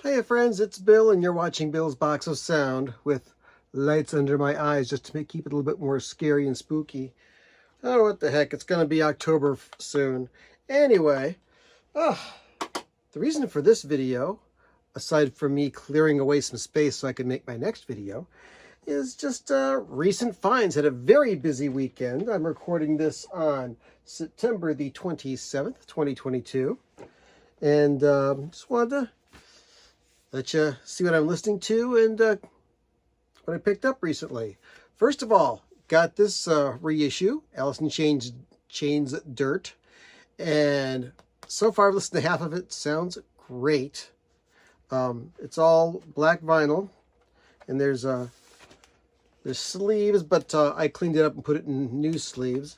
Hiya friends, it's Bill and you're watching Bill's Box of Sound with lights under my eyes just to keep it a little bit more scary and spooky. Oh, what the heck, it's going to be October soon. Anyway, the reason for this video, aside from me clearing away some space so I can make my next video, is just recent finds. Had a very busy weekend. I'm recording this on September the 27th, 2022. And just wanted to let you see what I'm listening to and what I picked up recently. First of all, got this reissue, Alice in Chains Dirt. And so far I've listened to half of it. Sounds great. It's all black vinyl. And there's sleeves, but I cleaned it up and put it in new sleeves.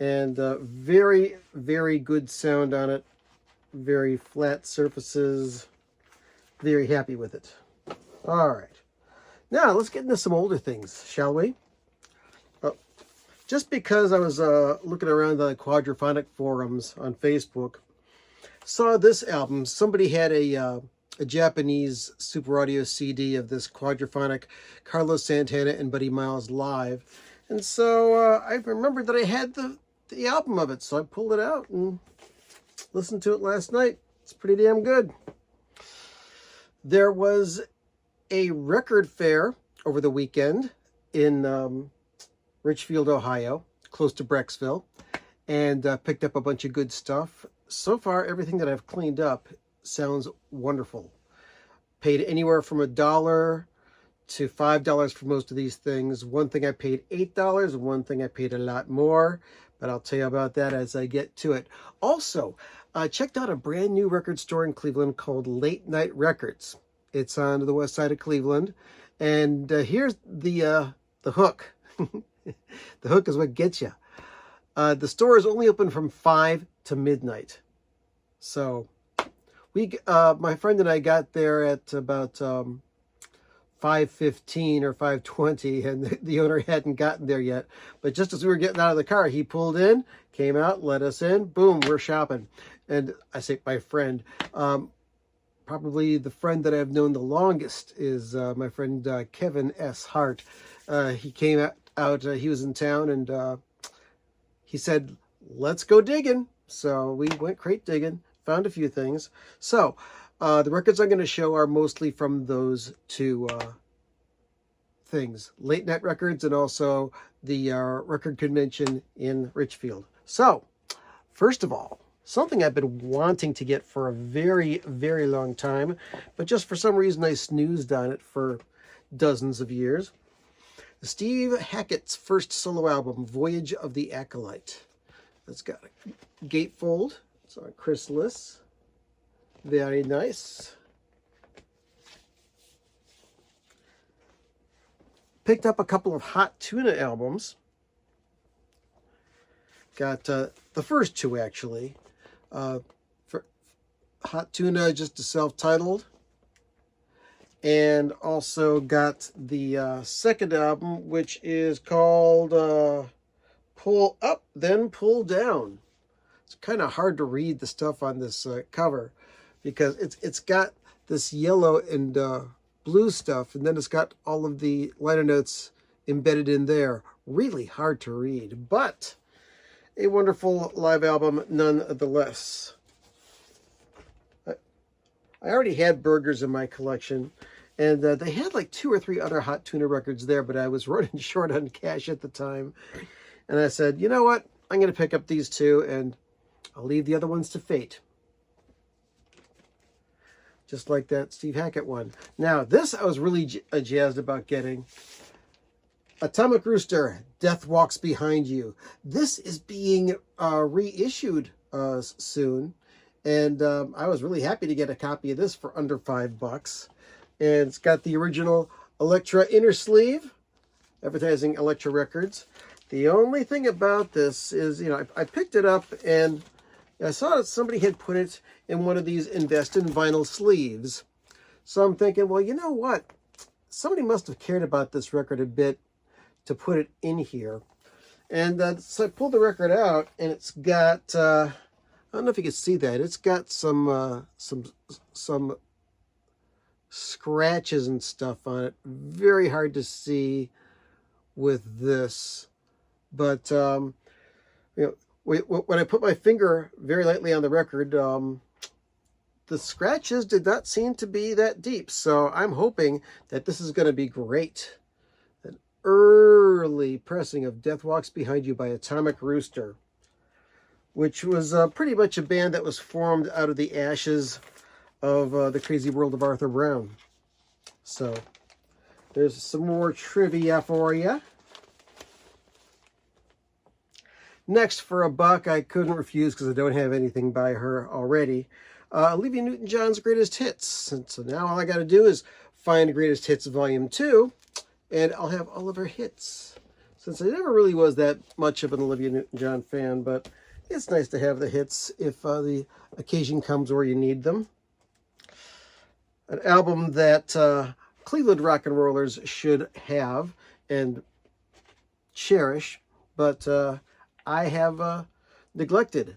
And very, very good sound on it. Very flat surfaces. Very happy with it. All right. Now, let's get into some older things, shall we? Just because I was looking around the quadraphonic forums on Facebook, saw this album. Somebody had a Japanese Super Audio CD of this quadraphonic Carlos Santana and Buddy Miles live. And so I remembered that I had the album of it, so I pulled it out and listened to it last night. It's pretty damn good. There was a record fair over the weekend in Richfield, Ohio, close to Brecksville, and picked up a bunch of good stuff. So far, everything that I've cleaned up sounds wonderful. Paid anywhere from $1 to $5 for most of these things. One thing I paid $8, and one thing I paid a lot more, but I'll tell you about that as I get to it. Also, checked out a brand new record store in Cleveland called Late Night Records. It's on the west side of Cleveland, and here's the hook. The hook is what gets you. The store is only open from 5 to midnight. So my friend and I got there at about 5:15 or 5:20, and the owner hadn't gotten there yet. But just as we were getting out of the car, he pulled in, came out, let us in. Boom, we're shopping. And I say my friend, probably the friend that I've known the longest is my friend Kevin S. Hart. He came out, he was in town, and he said, let's go digging. So we went crate digging, found a few things. So the records I'm going to show are mostly from those two things. Late Night Records and also the record convention in Richfield. So, first of all, something I've been wanting to get for a very, very long time, but just for some reason I snoozed on it for dozens of years. Steve Hackett's first solo album, Voyage of the Acolyte. It's got a gatefold. It's on chrysalis. Very nice. Picked up a couple of Hot Tuna albums. Got the first two, actually. For Hot Tuna, just a self-titled. And also got the second album, which is called Pull Up, Then Pull Down. It's kind of hard to read the stuff on this cover because it's got this yellow and blue stuff, and then it's got all of the liner notes embedded in there. Really hard to read, but a wonderful live album nonetheless. I already had Burgers in my collection, and they had like 2 or 3 other Hot Tuna records there, but I was running short on cash at the time. And I said, you know what? I'm going to pick up these 2, and I'll leave the other ones to fate. Just like that Steve Hackett one. Now, this I was really jazzed about getting. Atomic Rooster, Death Walks Behind You. This is being reissued soon. And I was really happy to get a copy of this for under $5. And it's got the original Elektra inner sleeve, advertising Elektra Records. The only thing about this is, you know, I picked it up and I saw that somebody had put it in one of these Invest in Vinyl sleeves. So I'm thinking, well, you know what? Somebody must have cared about this record a bit to put it in here. And so I pulled the record out, and it's got... I don't know if you can see that. It's got some scratches and stuff on it. Very hard to see with this. But, you know, when I put my finger very lightly on the record, the scratches did not seem to be that deep. So I'm hoping that this is going to be great. An early pressing of Death Walks Behind You by Atomic Rooster, which was pretty much a band that was formed out of the ashes of The Crazy World of Arthur Brown. So there's some more trivia for you. Next, for $1, I couldn't refuse because I don't have anything by her already. Olivia Newton-John's Greatest Hits. And so now all I got to do is find Greatest Hits Volume 2, and I'll have all of her hits. Since I never really was that much of an Olivia Newton-John fan, but it's nice to have the hits if the occasion comes where you need them. An album that Cleveland rock and rollers should have and cherish, but I have neglected.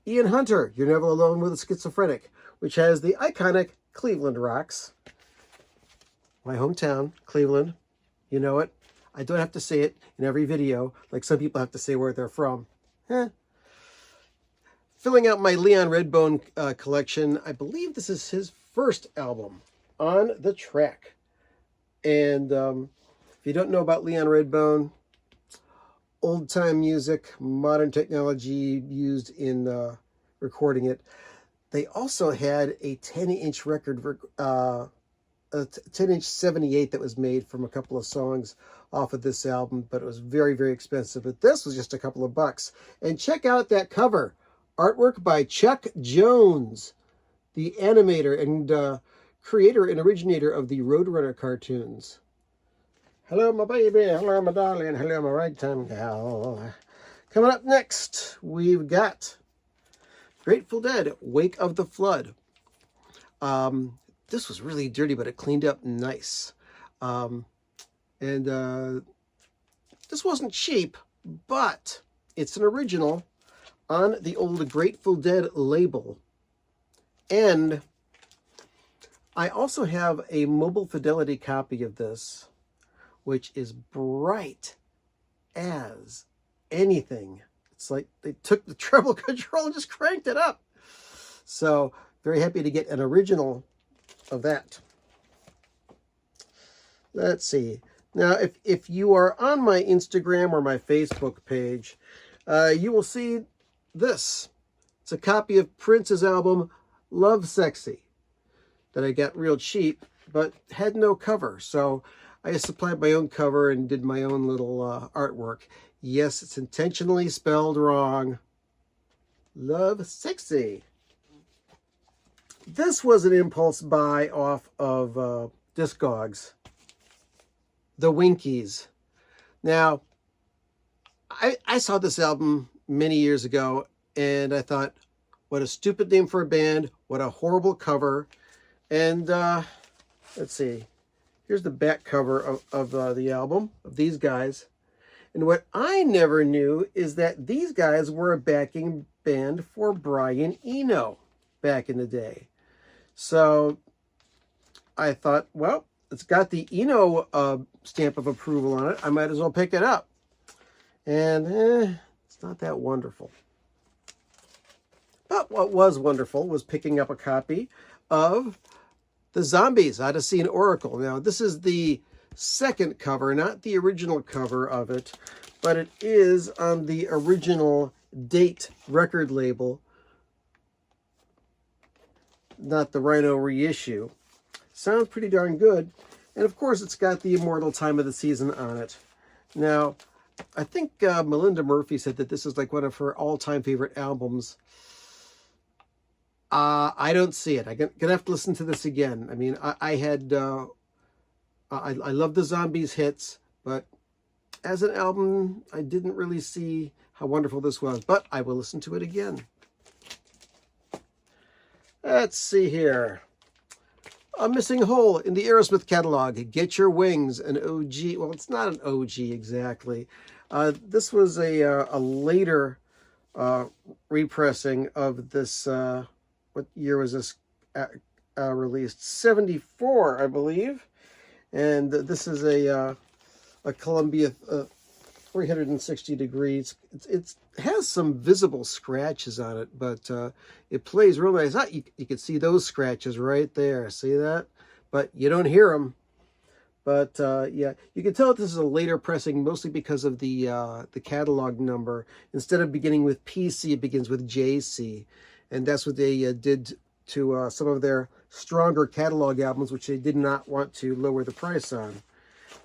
Ian Hunter, You're Never Alone with a Schizophrenic, which has the iconic Cleveland Rocks. My hometown, Cleveland. You know it. I don't have to say it in every video, like some people have to say where they're from. Filling out my Leon Redbone collection, I believe this is his first album, On the Track. And if you don't know about Leon Redbone, old-time music, modern technology used in recording it. They also had a 10-inch record, a 10-inch 78 that was made from a couple of songs off of this album, but it was very, very expensive. But this was just a couple of bucks. And check out that cover. Artwork by Chuck Jones, the animator and creator and originator of the Roadrunner cartoons. Hello, my baby. Hello, my darling. Hello, my ragtime gal. Coming up next, we've got Grateful Dead, Wake of the Flood. This was really dirty, but it cleaned up nice. This wasn't cheap, but it's an original on the old Grateful Dead label. And I also have a mobile fidelity copy of this, which is bright as anything. It's like they took the treble control and just cranked it up. So very happy to get an original of that. Let's see. Now, if you are on my Instagram or my Facebook page, you will see this. It's a copy of Prince's album, Love Sexy, that I got real cheap, but had no cover. So I supplied my own cover and did my own little artwork. Yes, it's intentionally spelled wrong. Love Sexy. This was an impulse buy off of Discogs. The Winkies. Now, I saw this album many years ago, and I thought, what a stupid name for a band. What a horrible cover. And let's see. Here's the back cover of the album, of these guys. And what I never knew is that these guys were a backing band for Brian Eno back in the day. So I thought, well, it's got the Eno stamp of approval on it. I might as well pick it up. And it's not that wonderful. But what was wonderful was picking up a copy of The Zombies, Odyssey and Oracle. Now, this is the second cover, not the original cover of it, but it is on the original Date record label, not the Rhino reissue. Sounds pretty darn good. And of course, it's got the immortal Time of the Season on it. Now, I think Melinda Murphy said that this is like one of her all-time favorite albums. I don't see it. I'm gonna have to listen to this again. I mean, I love the Zombies hits, but as an album, I didn't really see how wonderful this was. But I will listen to it again. Let's see here. A Missing Hole in the Aerosmith catalog. Get Your Wings, an OG. Well, it's not an OG exactly. This was a later repressing of this. What year was this released. 74, I believe. And this is a Columbia 360 degrees. It has some visible scratches on it, but it plays real nice. You can see those scratches right there. See that? But you don't hear them. But yeah, you can tell this is a later pressing, mostly because of the catalog number. Instead of beginning with PC, it begins with JC, and that's what they did to some of their stronger catalog albums, which they did not want to lower the price on.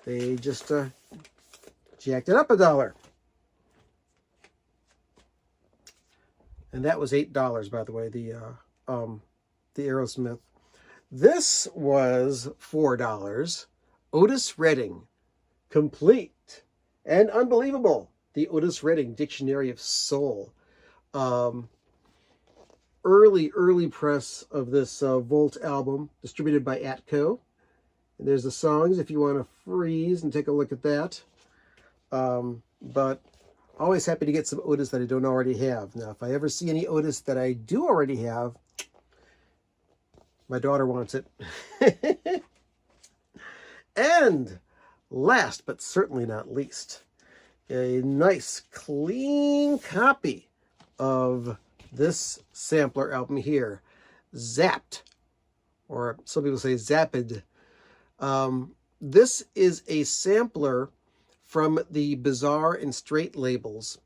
They just jacked it up $1. And that was $8, by the way, the Aerosmith. This was $4. Otis Redding, complete and unbelievable. The Otis Redding Dictionary of Soul. Early press of this Volt album, distributed by Atco. And there's the songs if you want to freeze and take a look at that. But always happy to get some Otis that I don't already have. Now, if I ever see any Otis that I do already have, my daughter wants it. And last but certainly not least, a nice clean copy of this sampler album here, Zapped, or some people say Zapped. This is a sampler from the Bizarre and Straight labels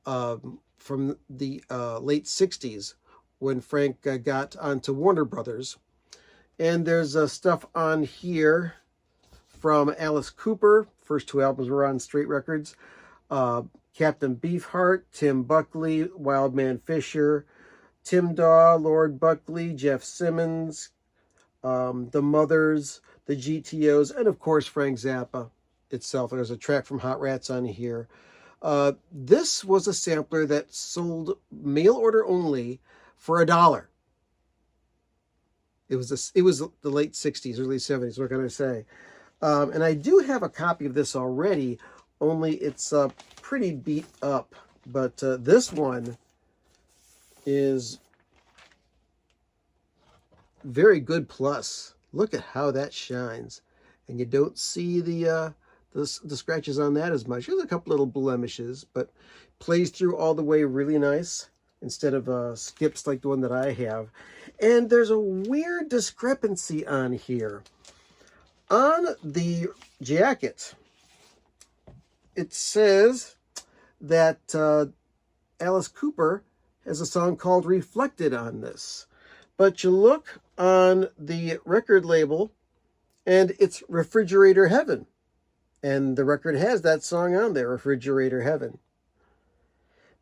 from the late 60s when Frank got onto Warner Brothers. And there's stuff on here from Alice Cooper. First two albums were on Straight Records. Captain Beefheart, Tim Buckley, Wildman Fisher, Tim Daw, Lord Buckley, Jeff Simmons, the Mothers, the GTOs, and of course Frank Zappa itself. There's a track from Hot Rats on here. This was a sampler that sold mail order only for $1. It was the late 60s, early 70s, what can I say? And I do have a copy of this already, only it's pretty beat up. But this one is very good plus. Look at how that shines. And you don't see the scratches on that as much. There's a couple little blemishes, but plays through all the way really nice instead of skips like the one that I have. And there's a weird discrepancy on here. On the jacket, it says that Alice Cooper has a song called Reflected on this. But you look on the record label, and it's Refrigerator Heaven. And the record has that song on there, Refrigerator Heaven.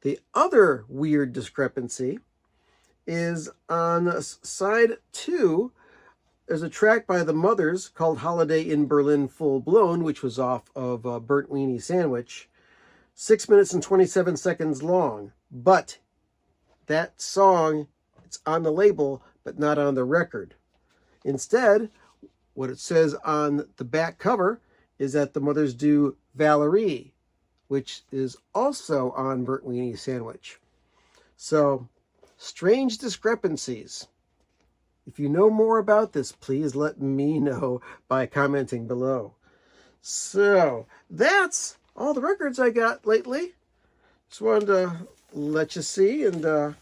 The other weird discrepancy is on side 2. There's a track by the Mothers called Holiday in Berlin Full Blown, which was off of Burnt Weenie Sandwich. 6 minutes and 27 seconds long. But that song, it's on the label, but not on the record. Instead, what it says on the back cover is that the Mothers do Valerie, which is also on Burnt Weenie Sandwich. So, strange discrepancies. If you know more about this, please let me know by commenting below. So, that's all the records I got lately. Just wanted to let you see, and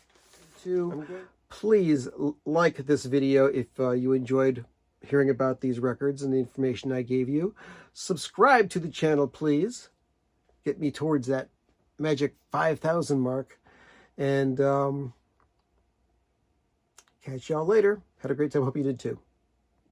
please like this video if you enjoyed hearing about these records and the information I gave you. Subscribe to the channel, please. Get me towards that magic 5,000 mark. And catch y'all later. Had a great time. Hope you did too.